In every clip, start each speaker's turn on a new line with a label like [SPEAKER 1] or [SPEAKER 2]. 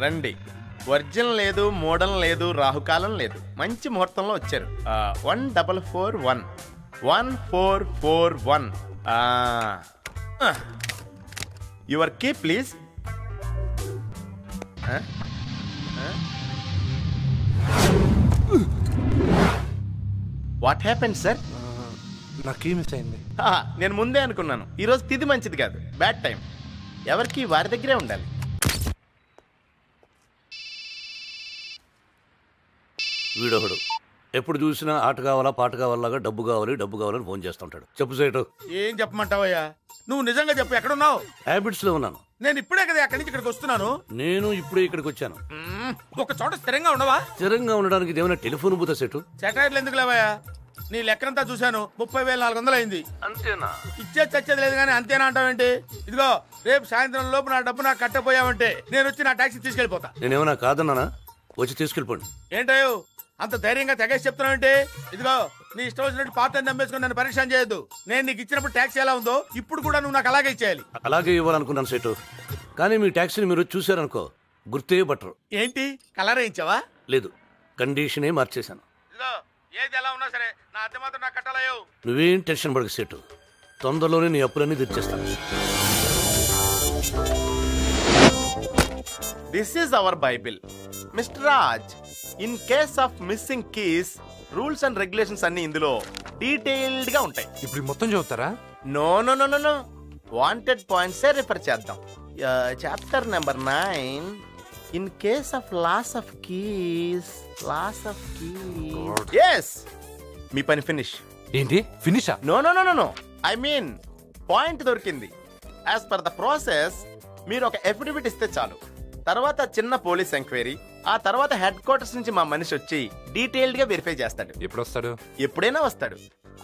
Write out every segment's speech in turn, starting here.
[SPEAKER 1] రండి. వర్జన్ లేదు, మోడల్ లేదు, రాహుకాలం లేదు, మంచి ముహూర్తంలో వచ్చారు. 1441 1441. Your key please. What happened sir?
[SPEAKER 2] నా కీ మిస్ అయింది.
[SPEAKER 1] నేను ముందే అనుకున్నాను, ఈరోజు తిది మంచిది కాదు, బ్యాడ్ టైం. ఎవరికి వారి దగ్గరే ఉండాలి.
[SPEAKER 3] వీడొకడు ఎప్పుడు చూసినా ఆట కావాలా పాట కావాలాగా డబ్బు కావాలని ఫోన్ చేస్తుంటాడు. చెప్పు సేటు.
[SPEAKER 4] ఏం చెప్పమంటావయ్యా? నువ్వు నిజంగా చెప్పు, ఎక్కడున్నావు?
[SPEAKER 3] హ్యాబిట్స్ లో ఉన్నాను.
[SPEAKER 4] నేను ఇప్పుడే కదా అక్కడి నుంచి ఇక్కడికి వస్తున్నాను.
[SPEAKER 3] నేను ఇప్పుడే ఇక్కడికి వచ్చాను.
[SPEAKER 4] ఒక చోట స్థిరంగా ఉండవా?
[SPEAKER 3] స్థిరంగా ఉండడానికి ఏమైనా టెలిఫోన్ బూతా సెటు?
[SPEAKER 4] సెటైర్లు ఎందుకు లేవయ్యా? నీ లెక్కనంతా చూశాను, 30,400 అయింది.
[SPEAKER 3] అంతేనా?
[SPEAKER 4] ఇచ్చేది చచ్చేది లేదు కానీ అంతేనా అంటావేంటి? ఇదిగో రేపు సాయంత్రం లోపు నా డబ్బు నాకు కట్టపోయావంటే నేను వచ్చి నా టాక్సీ తీసుకెళ్ళిపోతా.
[SPEAKER 3] నేనేమన్నా కాదన్నానా? వచ్చి తీసుకెళ్ళిపోండి.
[SPEAKER 4] ఏంటయ్యో అంత ధైర్యంగా తెగేసి చెప్తున్నావంటే? ఇదిగో నీ ఇష్టం వచ్చినట్టు పాత నమ్మేసుకుని నన్ను పరీక్ష చేయొద్దు. నేను నీకు ఇచ్చినప్పుడు ట్యాక్సీ ఎలా ఉందో ఇప్పుడు కూడా నువ్వు నాకు అలాగే ఇచ్చేయాలి.
[SPEAKER 3] అలాగే ఇవ్వాలనుకున్నాను సేటు, కానీ మీ ట్యాక్సీని మీరు చూసారనుకో గుర్తే పట్టరు.
[SPEAKER 4] ఏంటి కలర్ వేయించావా?
[SPEAKER 3] లేదు, కండిషనే మార్చేశాను.
[SPEAKER 4] ఇదిగో ఏది ఎలా ఉన్నా సరే నా అద్దె మాత్రం నాకు కట్టాలయ్యో.
[SPEAKER 3] నువ్వేం టెన్షన్ పడక సేటు, తొందరలోనే నీ అప్పులన్నీ తెచ్చేస్తాను.
[SPEAKER 1] This is our Bible mister Raj. In case of missing keys rules and regulations అన్ని ఇందులో డీటెయిల్డ్ గా ఉంటాయి.
[SPEAKER 2] ఇప్పుడు మొత్తం చదువుతారా?
[SPEAKER 1] No no no no no, wanted points refer చేద్దాం. Chapter number 9. In case of loss of keys yes మీ పని ఫినిష్.
[SPEAKER 2] ఏంటి ఫినిషా?
[SPEAKER 1] No no no no no, I mean point దొరికింది. యాజ్ పర్ ద ప్రాసెస్ మీరు ఒక ఎఫిడవిట్ ఇస్తే చాలు, తర్వాత చిన్న పోలీస్ ఎంక్వైరీ, ఆ తర్వాత హెడ్ క్వార్టర్స్ నుంచి మా మనిషి వచ్చి డీటెయిల్డ్ గా వెరిఫై చేస్తాడు.
[SPEAKER 2] ఎప్పుడు వస్తాడు?
[SPEAKER 1] ఎప్పుడైనా వస్తాడు.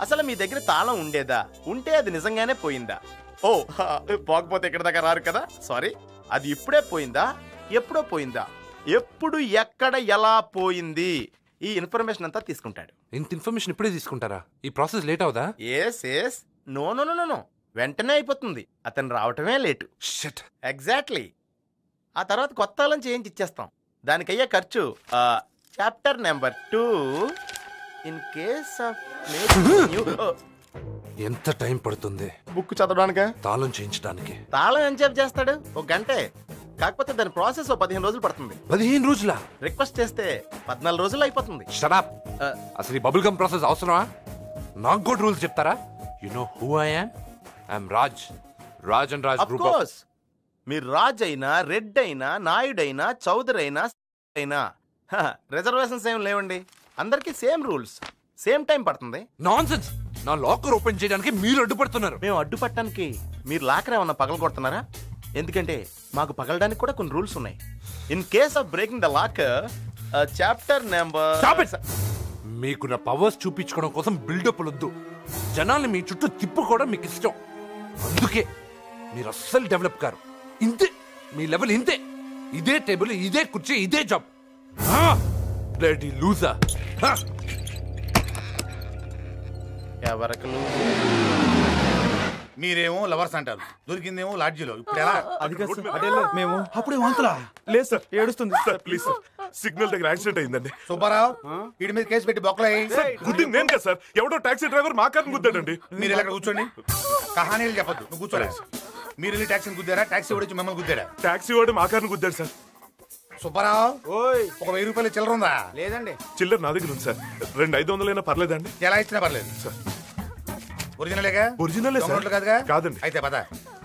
[SPEAKER 1] అసలు మీ దగ్గర తాళం ఉండేదా, ఉంటే అది నిజంగానే పోయిందా? ఓ పోకపోతే ఇక్కడ దాకా రారు కదా, సారీ. అది ఇప్పుడే పోయిందా, ఎప్పుడో పోయిందా, ఎప్పుడు ఎక్కడ ఎలా పోయింది, ఈ ఇన్ఫర్మేషన్ అంతా తీసుకుంటాడు.
[SPEAKER 2] ఇంత ఇన్ఫర్మేషన్ ఇప్పుడే తీసుకుంటారా? ఈ ప్రాసెస్ లేట్ అవుదా?
[SPEAKER 1] Yes no no no no, వెంటనే అయిపోతుంది. అతను రావటమే లేటు.
[SPEAKER 2] షిట్.
[SPEAKER 1] ఎగ్జాక్ట్లీ. ఆ తర్వాత కొత్త తాళం చేయించి ఇచ్చేస్తాం. దానికయ్యే ఖర్చు chapter number 2. In case of
[SPEAKER 2] ఎంత టైం పడుతుంది
[SPEAKER 1] బుక్ చదవడానికా,
[SPEAKER 2] తాళం చేయించడానికి?
[SPEAKER 1] తాళం ఎంతసేపు చేస్తాడు? ఒక గంటే. కాకపోతే దాని ప్రాసెస్ 15 రోజులు పడుతుంది.
[SPEAKER 2] 15 రోజులా?
[SPEAKER 1] రిక్వెస్ట్ చేస్తే 14 రోజులు అయిపోతుంది.
[SPEAKER 2] షడప్. అసలు ఈ బబుల్ గమ్ ప్రాసెస్ అవసరమా? నాకు కూడా రూల్స్ చెప్తారా? You know who I am? I'm Raj and Raj group.
[SPEAKER 1] Of course మీరు రాజ్ అయినా, రెడ్ అయినా, నాయుడైనా, చౌదరి అయినా అయినా రిజర్వేషన్స్ ఏం లేవండి. అందరికి సేమ్ రూల్స్, సేమ్ టైం పడుతుంది.
[SPEAKER 2] నాన్సెన్స్. నా లాకర్ ఓపెన్ చేయడానికి మీరు అడ్డుపడుతున్నారు.
[SPEAKER 1] మేము అడ్డుపట్టడానికి మీరు లాకర్ ఏమన్నా పగల కొడుతున్నారా? ఎందుకంటే మాకు పగలడానికి కూడా కొన్ని రూల్స్ ఉన్నాయి. In case of breaking the locker chapter number.
[SPEAKER 2] మీకు నా పవర్స్ చూపించుకోవడం కోసం బిల్డప్ వద్దు. జనాల్ని మీ చుట్టూ తిప్పుకోవడం మీకు ఇష్టం. అందుకే మీరు అస్సలు డెవలప్ కారు. ఇంతే మీ లెవెల్, ఇంతే. ఇదే టేబుల్, ఇదే కుర్చీ, ఇదే జాబ్. Bloody loser.
[SPEAKER 1] ఎవరికి
[SPEAKER 4] మీరేమో లవర్స్ అంటారు, దొరికిందేమో లాడ్జీలో. ఇప్పుడు ఎలా?
[SPEAKER 5] మేము అప్పుడే వాంతులా? లేదు సార్, ఏడుస్తుంది సార్.
[SPEAKER 6] ప్లీజ్ సార్, సిగ్నల్ దగ్గర యాక్సిడెంట్ అయిందండి.
[SPEAKER 4] సుబ్బారావు వీడి మీద కేసు పెట్టి బొక్కలయ్యి.
[SPEAKER 6] గుద్దింది నేను కదా సార్, ఎవడో టాక్సీ డ్రైవర్ మా కార్ని గుద్దాడండి.
[SPEAKER 4] మీరు ఇలా కూర్చోండి, కహానీలు చెప్పొద్దు. నువ్వు కూర్చోలే. మీరు వెళ్ళి టాక్సీని గుద్దారా, టాక్సీ వచ్చి మిమ్మల్ని గుద్దాడా?
[SPEAKER 6] టాక్సీ వాడు మా కార్ని గుద్దాడు సార్.
[SPEAKER 4] సుబ్బారావు ఒక 1000 రూపాయలు చిల్లర ఉందా?
[SPEAKER 5] లేదండి.
[SPEAKER 6] చిల్లర నా దగ్గర ఉంది సార్. 2,500 పర్లేదండి?
[SPEAKER 4] ఎలా ఇచ్చినా పర్లేదు సార్. ఒరిజినలేగా?
[SPEAKER 6] ఒరిజినలే సార్.
[SPEAKER 4] కాదుగా?
[SPEAKER 6] కాదండి.
[SPEAKER 4] అయితే పద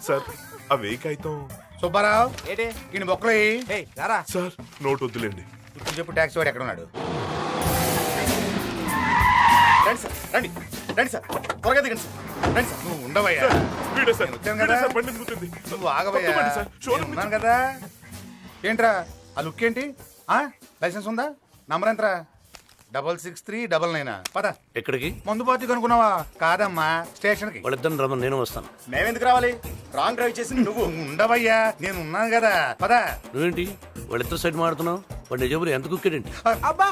[SPEAKER 6] సార్. ఆ వెయ్యి అయితం.
[SPEAKER 4] సుబ్బారావు ఈయన బొక్కలయ్యి.
[SPEAKER 6] సార్ నోట్ వద్దులేండి.
[SPEAKER 4] ఇప్పుడు చెప్పు, టాక్సీ వాడు ఎక్కడ ఉన్నాడు?
[SPEAKER 1] రండి సార్, రండి రండి సార్, త్వరగా దిగండి సార్. రండి సార్.
[SPEAKER 4] నువ్వు ఉండవయ్యా.
[SPEAKER 6] వీడే సార్,
[SPEAKER 4] వచ్చాను
[SPEAKER 6] వీడే
[SPEAKER 4] కదా.
[SPEAKER 6] సార్, బండి గుద్దింది.
[SPEAKER 4] నువ్వు ఆగవయ్యా.
[SPEAKER 6] సార్, షోరూమ్
[SPEAKER 4] ఉన్నాను కదా. ఏంట్రా ఆ లుక్ ఏంటి? లైసెన్స్ ఉందా? నంబర్ ఎంతరా? 6639. పద.
[SPEAKER 3] ఎక్కడికి?
[SPEAKER 4] మందు పార్టీ కనుక్కున్నావా? కాదమ్మా, స్టేషన్ కి.
[SPEAKER 3] వాళ్ళిద్దరిని రమ్మని నేను వస్తాను.
[SPEAKER 1] మేమెందుకు రావాలి? రాంగ్ డ్రైవ్ చేసి నువ్వు
[SPEAKER 4] ఉండవయ్యా, నేను ఉన్నాను కదా. పద.
[SPEAKER 3] నువ్వేంటి వాళ్ళిద్దరు సైడ్ మాడుతున్నావు? వాడి నిజబులు ఎంత కుక్కాడేంటి?
[SPEAKER 5] అబ్బా,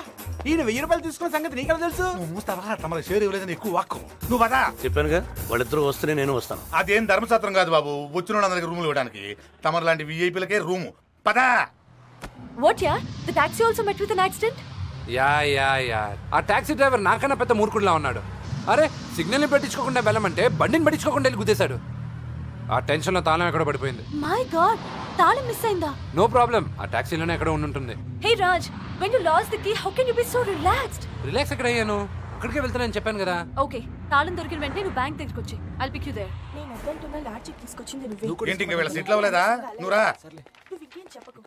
[SPEAKER 5] ఈయన 1000 రూపాయలు తీసుకున్న సంగతి నీకెలా తెలుసు?
[SPEAKER 4] నువ్వు మూస్తావా? తమరి షేర్ ఇవ్వలేదని ఎక్కువ వాక్కు. నువ్వు పద.
[SPEAKER 3] చెప్పానుగా, వాళ్ళిద్దరు వస్తేనే నేను వస్తాను.
[SPEAKER 4] అదేం ధర్మశాస్త్రం కాదు బాబు, వచ్చిన వాళ్ళందరికి రూములు ఇవ్వడానికి. తమరు లాంటి విఐపీలకే రూము. పద.
[SPEAKER 7] What, yeah? The taxi also met with an accident?
[SPEAKER 2] Yeah ఆ టాక్సీ డ్రైవర్ నాకన్నా పెద్ద మూర్ఖుడిలా ఉన్నాడు. అరే సిగ్నల్ని పట్టించుకోకుండా వెళ్ళమంటే బండిని పట్టించుకోకుండా వెళ్ళి గుద్దేశాడు. ఆ టెన్షన్ లో తాళం ఎక్కడ పడిపోయింది.
[SPEAKER 7] My God, తాళం మిస్ అయిందా?
[SPEAKER 2] నో ప్రాబ్లం, ఆ టాక్సీలోనే ఎక్కడ ఉంటుంది.
[SPEAKER 7] Hey Raj, when you lost the key, how can you be so relaxed?
[SPEAKER 2] Relax ఎక్కడ అయ్యాను, అక్కడికే వెళ్తానని చెప్పాను కదా.
[SPEAKER 7] Okay, తాళం దొరికిన వెంటనే నువ్వు బ్యాంక్ దగ్గరికి వచ్చి I'll pick you there. నేను అద్దంటున్నా లాడ్ చెక్ తీసుకొచ్చింది నువ్వే.
[SPEAKER 4] ఏంటి ఇంకా వీళ్ళ సీట్లు అవ్వలేదా? నువ్వురా.
[SPEAKER 7] నువ్వు ఇంకేం చెప్పకు.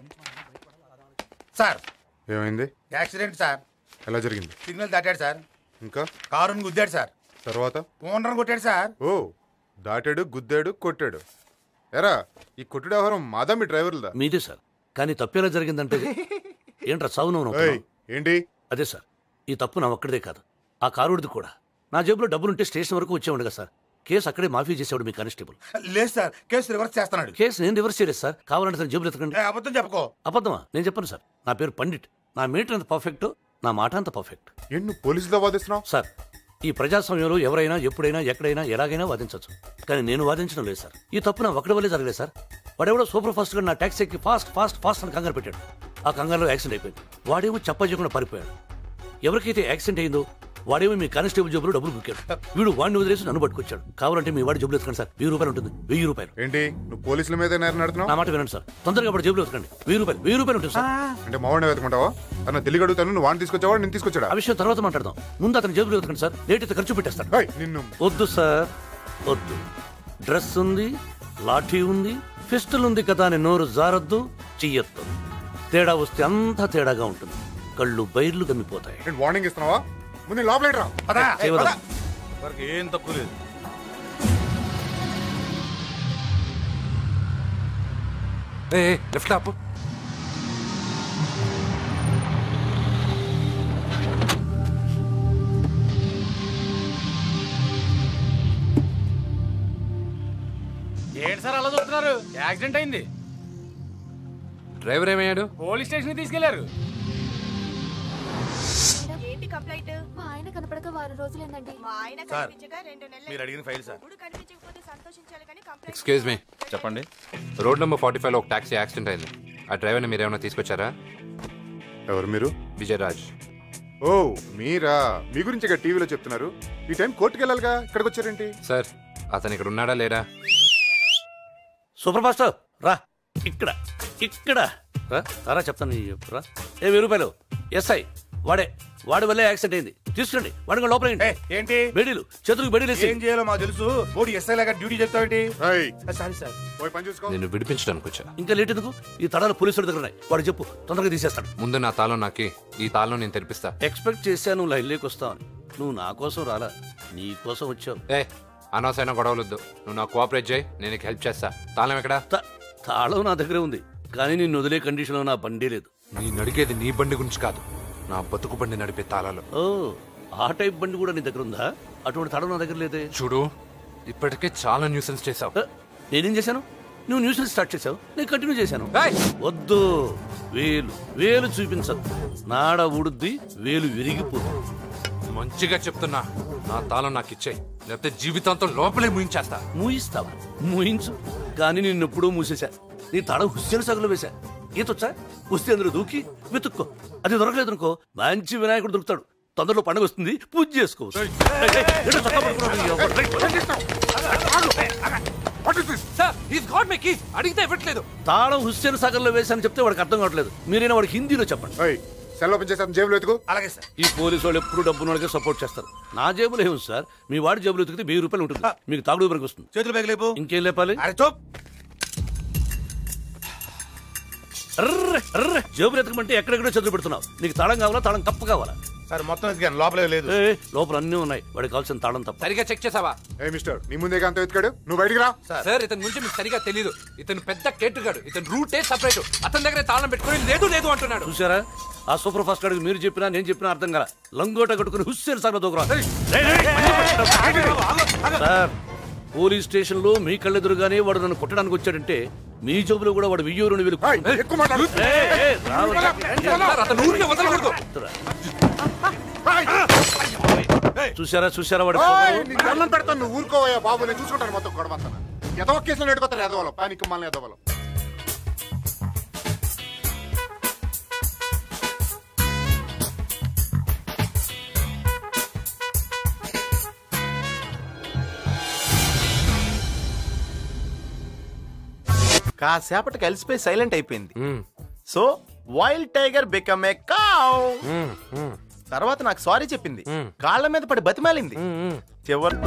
[SPEAKER 4] సార్
[SPEAKER 8] ఏమైంది?
[SPEAKER 4] Accident sir.
[SPEAKER 8] ఎలా జరిగింది?
[SPEAKER 4] సిగ్నల్ దాటాడు సార్.
[SPEAKER 8] ఇంకా
[SPEAKER 4] కారుని గుద్దాడు సార్.
[SPEAKER 8] తర్వాత
[SPEAKER 4] ఓనర్ కొట్టాడు సార్.
[SPEAKER 8] ఓ దాటాడు, గుద్దాడు, కొట్టాడు. ఎరా ఈ కొట్టుడు వ్యవహారం మాదా మీ డ్రైవర్లదా?
[SPEAKER 3] మీదే సార్. కానీ తప్పు ఎలా జరిగిందంటే ఏంట్రా సావును
[SPEAKER 8] ఏంటి?
[SPEAKER 3] అదే సార్, ఈ తప్పు నా ఒక్కడిదే కాదు, ఆ కారుడిది కూడా. నా జేబులో డబ్బులుంటే స్టేషన్ వరకు వచ్చేవాడు కదా సార్. కేసు అక్కడే మాఫీ చేసేవాడు మీ కానిస్టేబుల్.
[SPEAKER 4] లేదు సార్, కేసు రివర్స్ చేస్తున్నాడు.
[SPEAKER 3] కేసు నేను రివర్స్ చేయలేదు సార్, కావాలంటే తన జేబులు ఎత్తకండి.
[SPEAKER 4] అబద్ధం చెప్పుకో.
[SPEAKER 3] అబద్ధమా? నేను చెప్పను సార్. నా పేరు పండిట్. నా మీటర్ అంత పర్ఫెక్ట్, నా మాట అంత పర్ఫెక్ట్.
[SPEAKER 8] నువ్వు పోలీసులో వాదిస్తున్నావు
[SPEAKER 3] సార్. ఈ ప్రజాస్వామ్యంలో ఎవరైనా ఎప్పుడైనా ఎక్కడైనా ఎలాగైనా వాదించవచ్చు, కానీ నేను వాదించడం లేదు సార్. ఈ తప్పు నా ఒక్కడి వల్లే జరగలేదు సార్. వాడెవడో సూపర్ ఫాస్ట్ గా నా ట్యాక్సీ ఎక్కి ఫాస్ట్ ఫాస్ట్ ఫాస్ట్ అని కంగారు పెట్టాడు. ఆ కంగారులో యాక్సిడెంట్ అయిపోయింది. వాడేమో చెప్పకుండా పారిపోయాడు. ఎవరికైతే యాక్సిడెంట్ అయిందో వాడేమో మీ కానిస్టేబుల్ జబ్బులు డబ్బులు బుక్కాడు. వీడు వాడిని వదిలేసి నన్ను పట్టుకొచ్చాడు. కావాలంటే మీ వాడి జబ్బులు ఎత్తుకండి సార్, 1000 రూపాయలు ఉంటుంది. 1000 రూపాయలు.
[SPEAKER 8] ఏంటి నువ్వు పోలీసుల మీద నడుతున్నావు?
[SPEAKER 3] నా మాట వినండి సార్, తొందరగా వాడి జబ్బులు ఎత్తుకండి. 1000 రూపాయలు, 1000 రూపాయలు ఉంటుంది సార్.
[SPEAKER 8] అంటే మావాడిని వెతుకుంటావా? అన్న తెలియ అడుగుతాను, నువ్వు వాడిని తీసుకొచ్చావా నేను తీసుకొచ్చాడా?
[SPEAKER 3] ఆ విషయం తర్వాత మాట్లాడదాం. ముందు అతని జబ్బులు ఎత్తుకండి సార్, లేట్ అయితే ఖర్చు పెట్టేస్తాను.
[SPEAKER 8] నిన్ను
[SPEAKER 3] వద్దు సార్ వద్దు. డ్రెస్ ఉంది, లాఠీ ఉంది, పిస్టల్ ఉంది కదా అని నోరు జారద్దు, చెయ్యొద్దు. తేడా వస్తే అంతా తేడాగా ఉంటుంది. కళ్ళు బైర్లు గమ్మిపోతాయి.
[SPEAKER 8] వార్నింగ్ ఇస్తున్నావా? ముందు లోపలేట్రా.
[SPEAKER 4] ఏం తక్కువ లేదు.
[SPEAKER 2] లెఫ్ట్ ఆపు.
[SPEAKER 5] ఏంటి సార్ అలా చూస్తున్నారు? యాక్సిడెంట్ అయింది.
[SPEAKER 2] డ్రైవర్ ఏమయ్యాడు?
[SPEAKER 5] పోలీస్ స్టేషన్ తీసుకెళ్లారు.
[SPEAKER 7] ఏంటి కంప్లైంట్? మా ఆయన కనపడక వారం రోజులైందండి. మా ఆయన కనిపించగా 2 నెలలు.
[SPEAKER 4] మీరు అడిగిన ఫైల్ సార్.
[SPEAKER 7] ఇప్పుడు కనిపించకపోతే సంతోషించాలి కానీ కంప్లైంట్.
[SPEAKER 2] Excuse me.
[SPEAKER 5] చెప్పండి.
[SPEAKER 2] రోడ్ నెంబర్ 45 లో ఒక టాక్సీ యాక్సిడెంట్ అయింది. ఆ డ్రైవర్ని మీరు ఏమైనా తీసుకొచ్చారా?
[SPEAKER 8] ఎవరు మీరు?
[SPEAKER 2] విజయరాజ్.
[SPEAKER 8] ఓ మీరా? మీ గురించి ఇక టీవీలో చెప్తున్నారు. ఈ టైం కోర్టుకు వెళ్ళాలిగా, ఇక్కడికి వచ్చారేంటి?
[SPEAKER 2] సార్ అతను ఇక్కడ ఉన్నాడా లేడా?
[SPEAKER 3] సూపర్ ఫాస్ట్ రా. ఇక్కడ ఇక్కడ రా చెప్తాను. రా. 1000 రూపాయలు. ఎస్ఐ వాడి వల్లే యాక్సిడెంట్ అయింది. తీసుకురండి. వాడికి లోపల
[SPEAKER 4] ఏంటి
[SPEAKER 3] బెడీలు, చేతులకు బెడీలు
[SPEAKER 4] ఏం చేయాలో మాకు తెలుసు. బోడి ఎస్ఐ లాగా డ్యూటీ చెప్తావేంటి?
[SPEAKER 8] సారీ సార్, పోయి పని చూసుకో.
[SPEAKER 2] నేను విడిపించడానికి వచ్చా.
[SPEAKER 3] ఇంకా లేట్ ఎందుకు? ఈ తడాలు పోలీసుల దగ్గర ఉన్నాయి. వాడు చెప్పు, తొందరగా తీసేస్తాడు.
[SPEAKER 2] ముందు నా తాళం నాకి, ఈ తాళం నేను తెరిపిస్తా.
[SPEAKER 3] ఎక్స్పెక్ట్ చేశాను నువ్వు లైన్లోకి వస్తావని. నువ్వు నా కోసం రాలా, నీ కోసం వచ్చావు.
[SPEAKER 2] అనవసరమైన గొడవలొద్దు. నువ్వు నాకు కోఆపరేట్ చేయి, నేను నీకు హెల్ప్ చేస్తా. తాళం ఎక్కడా?
[SPEAKER 3] తాళం నా దగ్గరే ఉంది, కానీ నిన్ను వదిలే కండిషన్లో నా బండి లేదు.
[SPEAKER 2] నేను అడిగేది నీ బండి గురించి కాదు, నా బతుకు బండి నడిపే తాళాలు.
[SPEAKER 3] ఓ ఆ టైప్ బండి కూడా నీ దగ్గర ఉందా? అటువంటి తాళం నా దగ్గర లేదే.
[SPEAKER 2] చూడు, ఇప్పటికే చాలా న్యూసెన్స్ చేసావు.
[SPEAKER 3] నేనేం చేశాను? నువ్వు న్యూసెన్స్ స్టార్ట్ చేసావు, నేను కంటిన్యూ చేశాను. వద్దు, వేలు చూపించద్దు. నాడ ఊడుద్ది, వేలు విరిగిపోతుంది.
[SPEAKER 2] మంచిగా చెప్తున్నా, నా తాళం నాకు ఇచ్చేయి, లేకపోతే జీవితాంతం లోపలే ముయించేస్తా.
[SPEAKER 3] మూయిస్తావా? మూయించు, కానీ నిన్నెప్పుడూ మూసేశా. నీ తాళం హుస్సేన్ సాగులో వేశా. ఈతొచ్చా? వస్తే అందులో దూకి వెతుక్కో. అది దొరకలేదు అనుకో, మంచి వినాయకుడు దొరుకుతాడు. తొందరలో పండుగ వస్తుంది, పూజ చేసుకోవచ్చు.
[SPEAKER 2] అడిగితే ఇవ్వట్లేదు.
[SPEAKER 3] తాళం హుస్సేన్ సాగర్ లో వేశాను చెప్తే వాడికి అర్థం కావట్లేదు. మీరైనా వాడికి హిందీలో చెప్పండి.
[SPEAKER 8] సెల్ ఓపెన్ చేస్తాను, జేబులో ఎత్తుకో.
[SPEAKER 4] అలాగే సార్.
[SPEAKER 3] ఈ పోలీసు వాళ్ళు ఎప్పుడు డబ్బున్న వాళ్ళకే సపోర్ట్ చేస్తారు. నా జేబులో ఏముంది సార్? మీ వాడి జేబులో ఎత్తుకితే 1000 రూపాయలు ఉంటుంది. మీకు తాగుడు వరకు వస్తుంది.
[SPEAKER 4] చేతులు పైకి లేపు.
[SPEAKER 3] ఇంకేం లేపాలి?
[SPEAKER 4] అరే చూప్.
[SPEAKER 3] జేబులు ఎత్తకమంటే ఎక్కడెక్కడో చదువు పెడుతున్నావు. నీకు తాళం కావాలా? తాళం తప్ప కావాలా?
[SPEAKER 4] సార్ మొత్తం ఎత్తుకాను, లోపలే లేదు.
[SPEAKER 3] లోపల అన్నీ ఉన్నాయి. వాడికి కావాల్సిన తాళం తప్ప.
[SPEAKER 2] సరిగా చెక్ చేసావా?
[SPEAKER 8] మిస్టర్, నీ ముందే అంత వెతికాడు, నువ్వు బయటికి రా.
[SPEAKER 2] సార్ ఇతని గురించి మీకు సరిగా తెలీదు. ఇతను పెద్ద కేటుగాడు. ఇతను రూటే సపరేట్. అతని దగ్గర తాళం పెట్టుకుని లేదు లేదు అంటున్నాడు.
[SPEAKER 3] చూసారా? ఆ సూపర్ ఫాస్ట్ గాడికి మీరు చెప్పినా నేను చెప్పినా అర్థం కదా. లంగోట కట్టుకుని హుస్సేన్ సాగర్ దూకురా. సార్, పోలీస్ స్టేషన్ లో మీ కళ్ళెదురుగానే వాడు నన్ను కొట్టడానికి వచ్చాడంటే మీ జోబులో కూడా వాడు 1000 వేలు. చూసారా వాడు
[SPEAKER 8] అన్నం పెడతాను, నువ్వు ఊరుకోవయ్యా బాబు, నేను చూసుకుంటాను మొత్తం గొడవంతా. ఎదవ కేసులు నెట్టుకోతారు ఎదవలో, పానికి మళ్ళీ ఎదవలో.
[SPEAKER 1] కాసేపటి కలిసిపోయి సైలెంట్ అయిపోయింది. So wild tiger become a cow. తర్వాత నాకు సారీ చెప్పింది, కాళ్ళ మీద పడి బతిమాలింది. చివరి